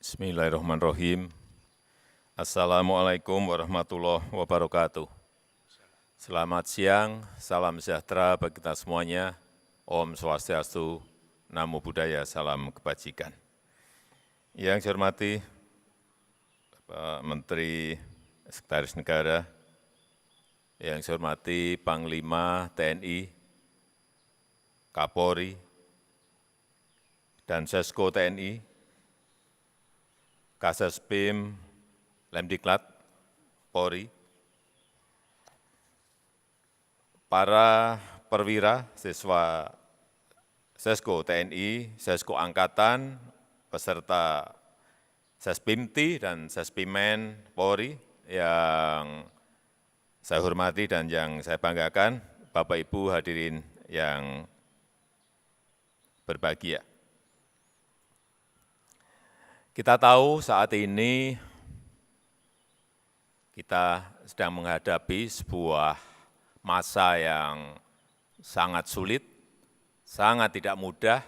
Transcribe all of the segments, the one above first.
Bismillahirrahmanirrahim. Assalamualaikum warahmatullahi wabarakatuh. Selamat siang, salam sejahtera bagi kita semuanya. Om Swastiastu, Namo Buddhaya, salam kebajikan. Yang saya hormati Bapak Menteri Sekretaris Negara, yang saya hormati Panglima TNI, Kapolri, dan Sesko TNI, Kasas BIM, Lemdiklat, Polri, para perwira, siswa Sesko TNI, Sesko Angkatan, peserta Sespimti dan Sespimen Polri yang saya hormati dan yang saya banggakan, Bapak Ibu hadirin yang berbahagia. Kita tahu saat ini kita sedang menghadapi sebuah masa yang sangat sulit, sangat tidak mudah,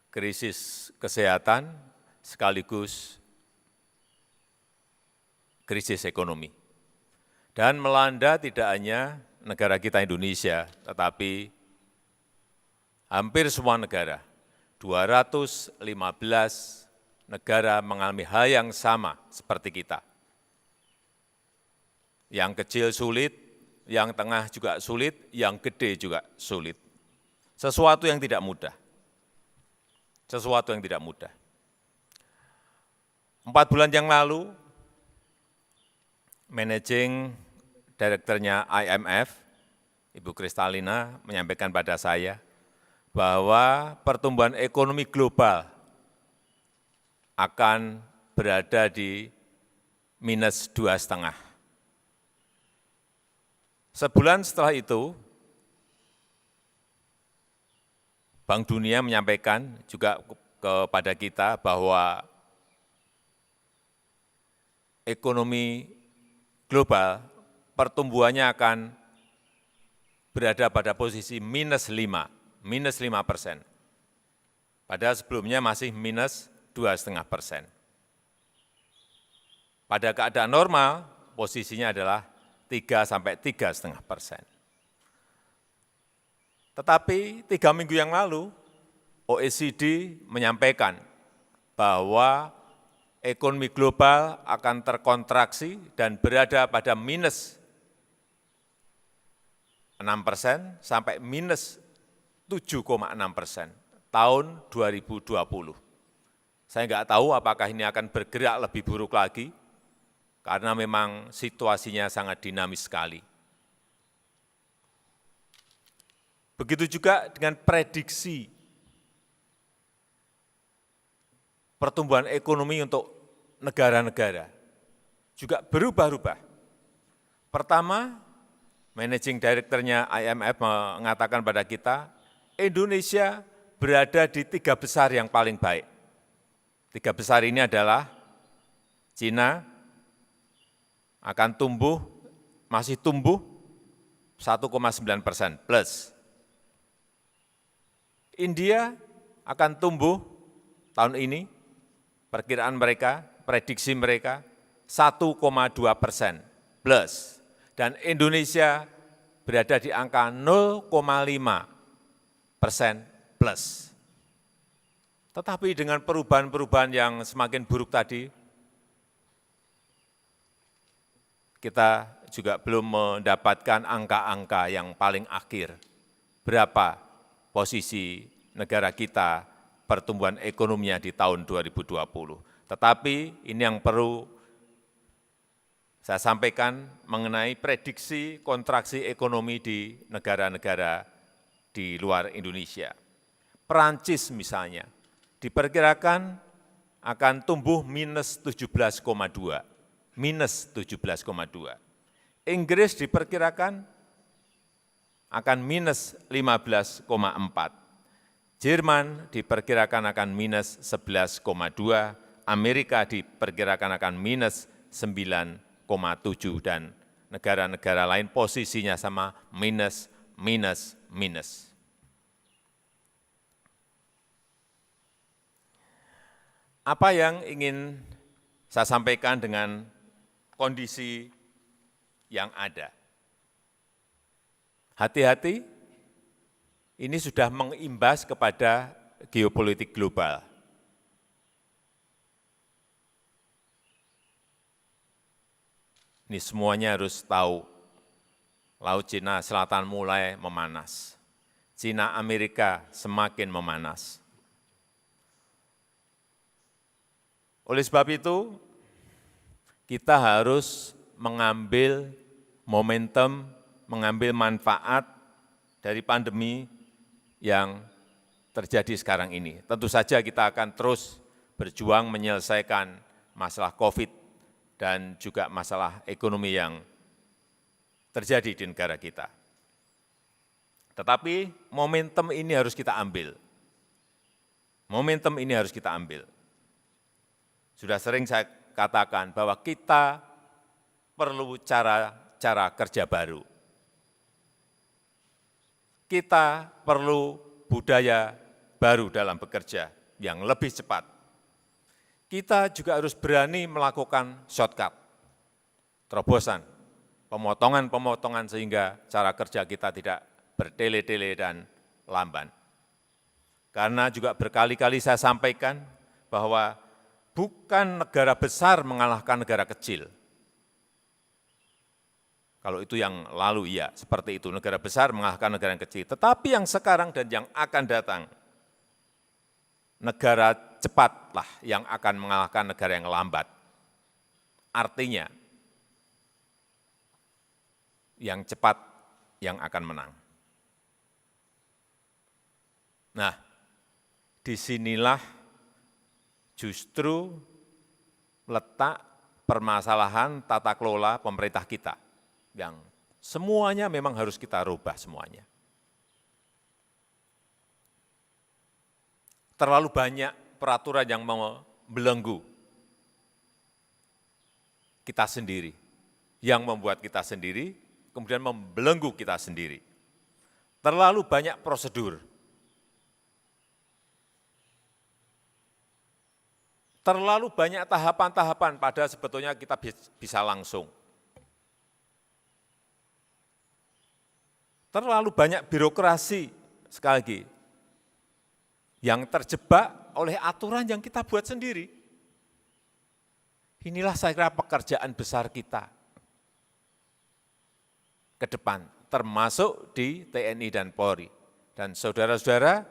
krisis kesehatan sekaligus krisis ekonomi. Dan melanda tidak hanya negara kita Indonesia, tetapi hampir semua negara. 215 negara mengalami hal yang sama seperti kita. Yang kecil sulit, yang tengah juga sulit, yang gede juga sulit. Sesuatu yang tidak mudah. Sesuatu yang tidak mudah. 4 bulan yang lalu, Managing Director-nya IMF, Ibu Kristalina menyampaikan pada saya, bahwa pertumbuhan ekonomi global akan berada di minus 2,5. Sebulan setelah itu, Bank Dunia menyampaikan juga kepada kita bahwa ekonomi global pertumbuhannya akan berada pada posisi minus 5%. Padahal sebelumnya masih minus 2,5%. Pada keadaan normal, posisinya adalah 3–3,5%. Tetapi 3 minggu yang lalu, OECD menyampaikan bahwa ekonomi global akan terkontraksi dan berada pada minus 6% sampai minus 7,6% tahun 2020. Saya nggak tahu apakah ini akan bergerak lebih buruk lagi, karena memang situasinya sangat dinamis sekali. Begitu juga dengan prediksi pertumbuhan ekonomi untuk negara-negara, juga berubah-ubah. Pertama, Managing Director-nya IMF mengatakan pada kita, Indonesia berada di 3 besar yang paling baik. 3 besar ini adalah Cina akan tumbuh, masih tumbuh 1,9% plus. India akan tumbuh tahun ini, perkiraan mereka, prediksi mereka 1,2% plus. Dan Indonesia berada di angka 0,5% plus. Tetapi dengan perubahan-perubahan yang semakin buruk tadi, kita juga belum mendapatkan angka-angka yang paling akhir. Berapa posisi negara kita pertumbuhan ekonominya di tahun 2020. Tetapi ini yang perlu saya sampaikan mengenai prediksi kontraksi ekonomi di negara-negara di luar Indonesia. Perancis misalnya, diperkirakan akan tumbuh minus 17,2. Inggris diperkirakan akan minus 15,4. Jerman diperkirakan akan minus 11,2. Amerika diperkirakan akan minus 9,7. Dan negara-negara lain posisinya sama minus. Apa yang ingin saya sampaikan dengan kondisi yang ada? Hati-hati, ini sudah mengimbas kepada geopolitik global. Ini semuanya harus tahu, Laut Cina Selatan mulai memanas. Cina Amerika semakin memanas. Oleh sebab itu, kita harus mengambil momentum, mengambil manfaat dari pandemi yang terjadi sekarang ini. Tentu saja kita akan terus berjuang menyelesaikan masalah COVID dan juga masalah ekonomi yang terjadi di negara kita. Tetapi momentum ini harus kita ambil. Momentum ini harus kita ambil. Sudah sering saya katakan bahwa kita perlu cara kerja baru. Kita perlu budaya baru dalam bekerja yang lebih cepat. Kita juga harus berani melakukan shortcut, terobosan, pemotongan-pemotongan sehingga cara kerja kita tidak bertele-tele dan lamban. Karena juga berkali-kali saya sampaikan bahwa bukan negara besar mengalahkan negara kecil. Kalau itu yang lalu, iya, seperti itu. Negara besar mengalahkan negara yang kecil. Tetapi yang sekarang dan yang akan datang, negara cepatlah yang akan mengalahkan negara yang lambat. Artinya, yang cepat yang akan menang. Nah, disinilah justru letak permasalahan tata kelola pemerintah kita, yang semuanya memang harus kita rubah semuanya. Terlalu banyak peraturan yang membelenggu kita sendiri, yang membuat kita sendiri, kemudian membelenggu kita sendiri. Terlalu banyak prosedur, terlalu banyak tahapan-tahapan, padahal sebetulnya kita bisa langsung. Terlalu banyak birokrasi, sekali lagi, yang terjebak oleh aturan yang kita buat sendiri. Inilah saya kira pekerjaan besar kita ke depan, termasuk di TNI dan Polri. Dan saudara-saudara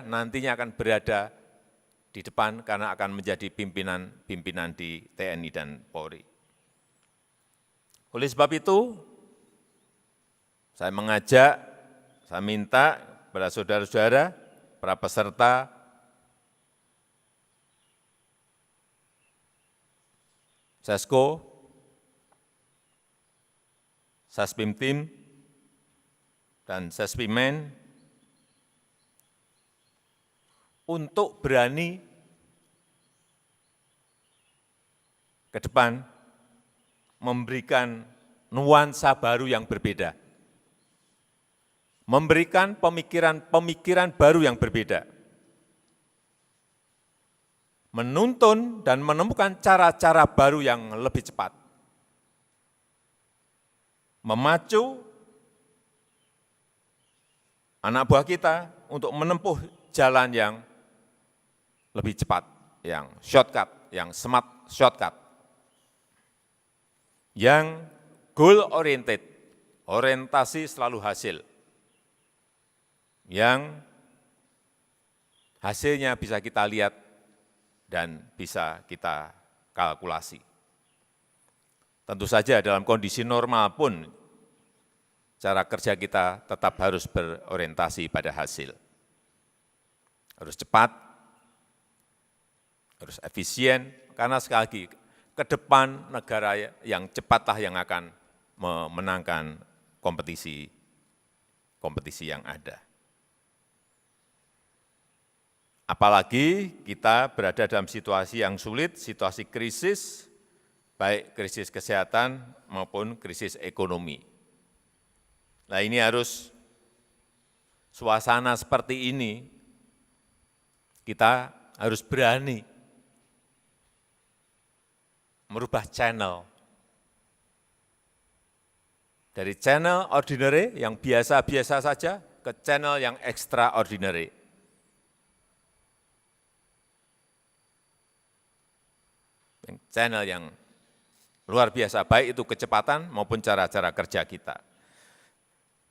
nantinya akan berada di depan karena akan menjadi pimpinan di TNI dan Polri. Oleh sebab itu, saya mengajak, saya minta kepada saudara-saudara, para peserta, Sesko, Saspimtim, dan Sespimen, untuk berani ke depan memberikan nuansa baru yang berbeda, memberikan pemikiran baru yang berbeda, menuntun dan menemukan cara-cara baru yang lebih cepat, memacu anak buah kita untuk menempuh jalan yang lebih cepat, yang shortcut, yang smart shortcut, yang goal oriented, orientasi selalu hasil, yang hasilnya bisa kita lihat dan bisa kita kalkulasi. Tentu saja dalam kondisi normal pun cara kerja kita tetap harus berorientasi pada hasil. Harus cepat, harus efisien, karena sekali lagi ke depan negara yang cepatlah yang akan memenangkan kompetisi yang ada. Apalagi kita berada dalam situasi yang sulit, situasi krisis, baik krisis kesehatan maupun krisis ekonomi. Nah, ini harus suasana seperti ini, kita harus berani merubah channel. Dari channel ordinary yang biasa-biasa saja ke channel yang extraordinary. Channel yang luar biasa, baik itu kecepatan maupun cara-cara kerja kita.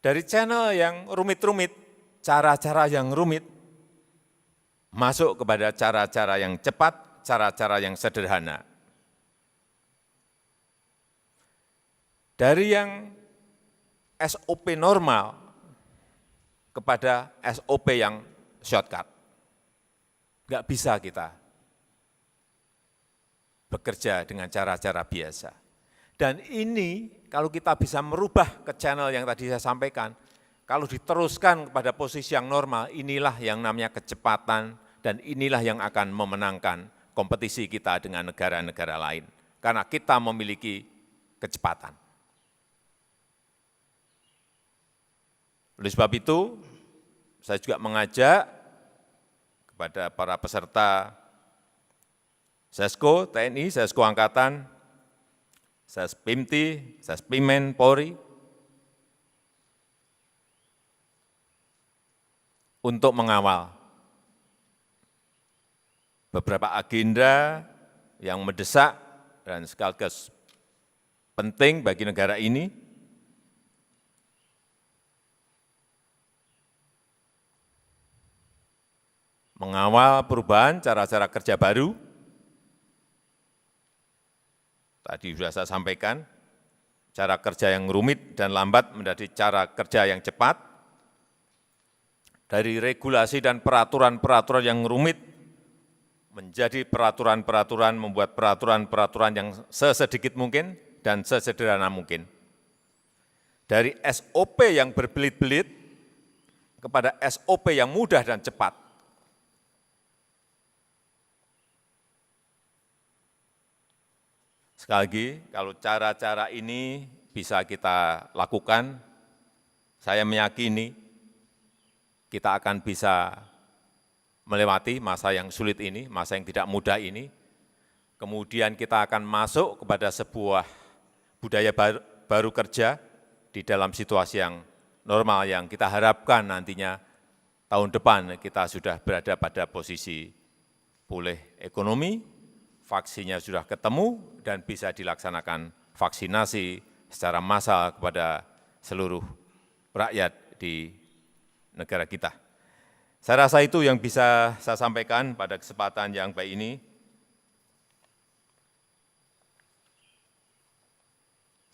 Dari channel yang rumit-rumit, cara-cara yang rumit, masuk kepada cara-cara yang cepat, cara-cara yang sederhana. Dari yang SOP normal kepada SOP yang shortcut. Enggak bisa kita bekerja dengan cara-cara biasa. Dan ini kalau kita bisa merubah ke channel yang tadi saya sampaikan, kalau diteruskan kepada posisi yang normal, inilah yang namanya kecepatan dan inilah yang akan memenangkan kompetisi kita dengan negara-negara lain. Karena kita memiliki kecepatan. Oleh sebab itu, saya juga mengajak kepada para peserta Sesko TNI, Sesko Angkatan, Sespimti, Sespimen Polri, untuk mengawal beberapa agenda yang mendesak dan sekaligus penting bagi negara ini, mengawal perubahan cara-cara kerja baru. Tadi sudah saya sampaikan, cara kerja yang rumit dan lambat menjadi cara kerja yang cepat. Dari regulasi dan peraturan-peraturan yang rumit menjadi peraturan-peraturan, membuat peraturan-peraturan yang sesedikit mungkin dan sesederhana mungkin. Dari SOP yang berbelit-belit kepada SOP yang mudah dan cepat. Sekali lagi, kalau cara-cara ini bisa kita lakukan, saya meyakini kita akan bisa melewati masa yang sulit ini, masa yang tidak mudah ini. Kemudian kita akan masuk kepada sebuah budaya baru kerja di dalam situasi yang normal yang kita harapkan nantinya tahun depan kita sudah berada pada posisi pulih ekonomi, vaksinnya sudah ketemu dan bisa dilaksanakan vaksinasi secara massal kepada seluruh rakyat di negara kita. Saya rasa itu yang bisa saya sampaikan pada kesempatan yang baik ini.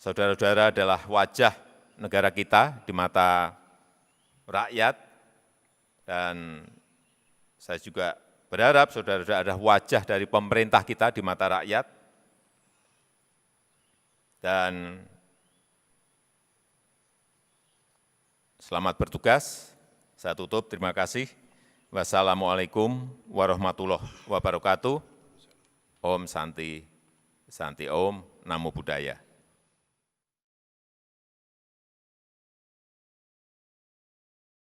Saudara-saudara adalah wajah negara kita di mata rakyat, dan saya juga berharap saudara-saudara adalah wajah dari pemerintah kita di mata rakyat. Dan selamat bertugas. Saya tutup, terima kasih. Wassalamualaikum warahmatullahi wabarakatuh. Om Santi, Santi Om, Namo Buddhaya.